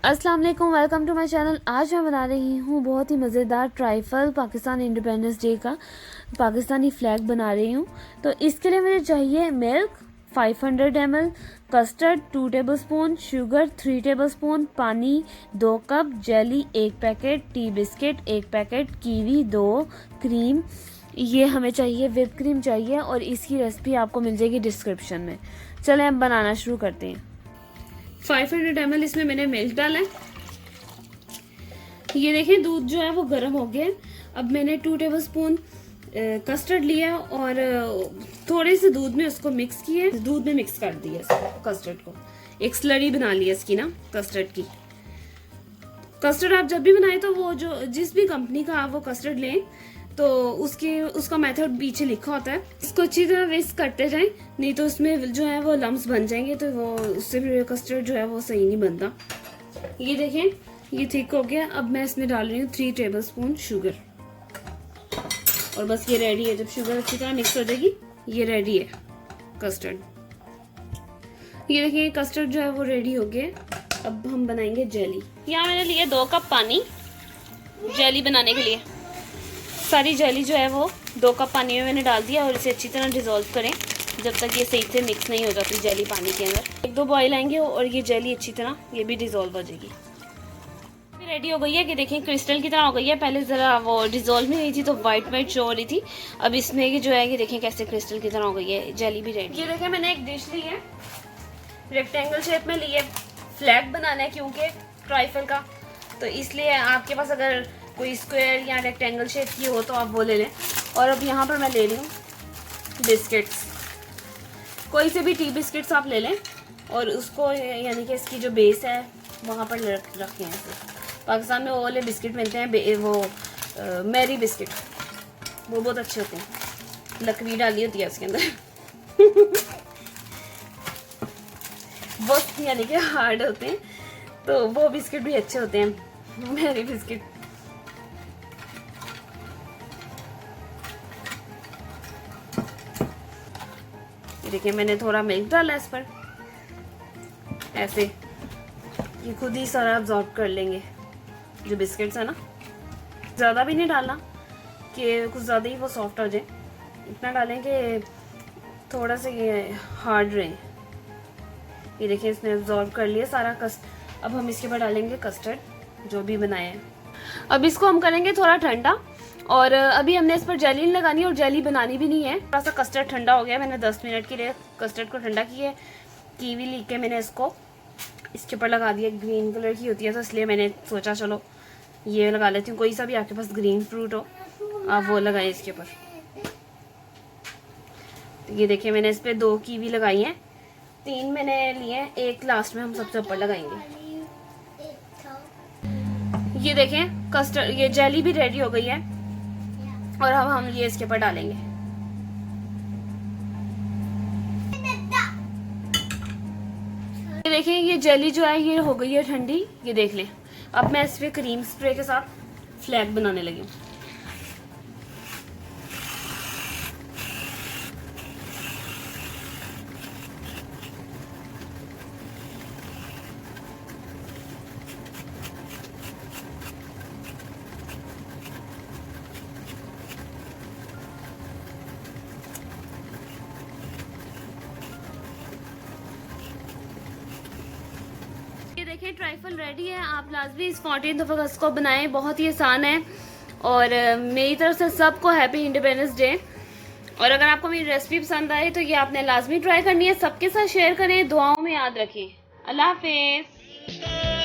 अस्सलाम वालेकुम, welcome to my channel. आज मैं बना रही हूँ बहुत ही मज़ेदार ट्राइफल पाकिस्तान इंडिपेंडेंस डे का पाकिस्तानी फ्लैग बना रही हूँ। तो इसके लिए मुझे चाहिए milk 500 ml, custard 2 tablespoon, sugar 3 tablespoon, पानी 2 cup, jelly 1 packet, T biscuit 1 packet, kiwi 2, cream ये हमें चाहिए, व्हिप क्रीम चाहिए और इसकी रेसिपी आपको मिल जाएगी डिस्क्रिप्शन में। चलें हम बनाना शुरू करते हैं। 500 ml इसमें मैंने मिल्क डाला है। ये देखें दूध जो है वो गर्म हो गया। अब मैंने 2 टेबलस्पून कस्टर्ड लिया और थोड़े से दूध में उसको मिक्स किया, दूध में मिक्स कर दिया कस्टर्ड को, एक स्लरी बना लिया इसकी ना कस्टर्ड की। कस्टर्ड आप जब भी बनाए तो वो जो जिस भी कंपनी का आप वो कस्टर्ड लें तो उसका मेथड पीछे लिखा होता है। इसको अच्छी तरह विस्क करते जाएं, नहीं तो उसमें जो है वो लम्स बन जाएंगे, तो वो उससे भी कस्टर्ड जो है वो सही नहीं बनता। ये देखें ये थिक हो गया। अब मैं इसमें डाल रही हूँ 3 टेबलस्पून शुगर और बस ये रेडी है। जब शुगर अच्छी तरह मिक्स हो जाएगी ये रेडी है कस्टर्ड। ये देखिए कस्टर्ड जो है वो रेडी हो गया। अब हम बनाएंगे जेली। यहाँ मैंने लिया 2 कप पानी जेली बनाने के लिए। सारी जेली जो है वो 2 कप पानी में मैंने डाल दिया और इसे अच्छी तरह डिज़ोल्व करें जब तक ये सही से मिक्स नहीं हो जाती जेली पानी के अंदर। 1-2 बॉयल आएंगे और ये जेली अच्छी तरह ये भी डिज़ोल्व हो जाएगी। रेडी हो गई है कि देखें क्रिस्टल की तरह हो गई है। पहले ज़रा वो डिज़ोल्व नहीं हुई थी तो वाइट शो हो रही थी। अब इसमें ये जो है कि देखें कैसे क्रिस्टल की तरह हो गई है। जेली भी रेडी। ये देखें मैंने एक डिश ली है, रेक्टेंगल शेप में ली है। फ्लैग बनाना है क्योंकि ट्राइफल का, तो इसलिए आपके पास अगर कोई स्क्वायर या रेक्टेंगल शेप की हो तो आप वो ले लें। और अब यहाँ पर मैं ले रही हूँ बिस्किट्स, कोई से भी टी बिस्किट्स आप ले लें और उसको यानी कि इसकी जो बेस है वहाँ पर रखें ऐसे। पाकिस्तान में वो वाले बिस्किट मिलते हैं, वो मैरी बिस्किट, वो बहुत अच्छे होते हैं, लकड़ी डाली होती है उसके अंदर बहुत यानी कि हार्ड होते हैं, तो वो बिस्किट भी अच्छे होते हैं, मैरी बिस्किट। देखिए मैंने थोड़ा मिल्क डाला इस पर, ऐसे ये खुद ही सारा अब्जॉर्ब कर लेंगे जो बिस्किट्स है ना। ज़्यादा भी नहीं डालना कि कुछ ज़्यादा ही वो सॉफ्ट हो जाए, इतना डालें कि थोड़ा सा ये हार्ड रहे। ये देखिए इसने अब्जॉर्ब कर लिया सारा अब हम इसके ऊपर डालेंगे कस्टर्ड जो भी बनाए हैं। अब इसको हम करेंगे थोड़ा ठंडा और अभी हमने इस पर जेली नहीं लगानी और जेली बनानी भी नहीं है। थोड़ा सा कस्टर्ड ठंडा हो गया, मैंने 10 मिनट के लिए कस्टर्ड को ठंडा किया। कीवी लेके मैंने इसको इसके ऊपर लगा दिया। ग्रीन कलर की होती है तो इसलिए मैंने सोचा चलो ये लगा लेती हूँ। कोई सा भी आपके पास ग्रीन फ्रूट हो आप वो लगाएं इसके ऊपर। तो ये देखिए मैंने इस पर 2 कीवी लगाई हैं, 3 मैंने लिए हैं, 1 लास्ट में हम सबसे ऊपर लगाएंगे। ये देखें कस्टर्ड ये जेली भी रेडी हो गई है और अब हम ये इसके ऊपर डालेंगे। ये देखें ये जेली जो है ये हो गई है ठंडी, ये देख लें। अब मैं इस पे क्रीम स्प्रे के साथ फ्लैग बनाने लगी हूँ। देखिए ट्राइफल रेडी है। आप लाजमी इस 14 अगस्त को बनाएं, बहुत ही आसान है। और मेरी तरफ से सबको हैप्पी इंडिपेंडेंस डे। और अगर आपको मेरी रेसिपी पसंद आए तो ये आपने लाजमी ट्राई करनी है। सबके साथ शेयर करें, दुआओं में याद रखें। अल्लाह हाफिज़।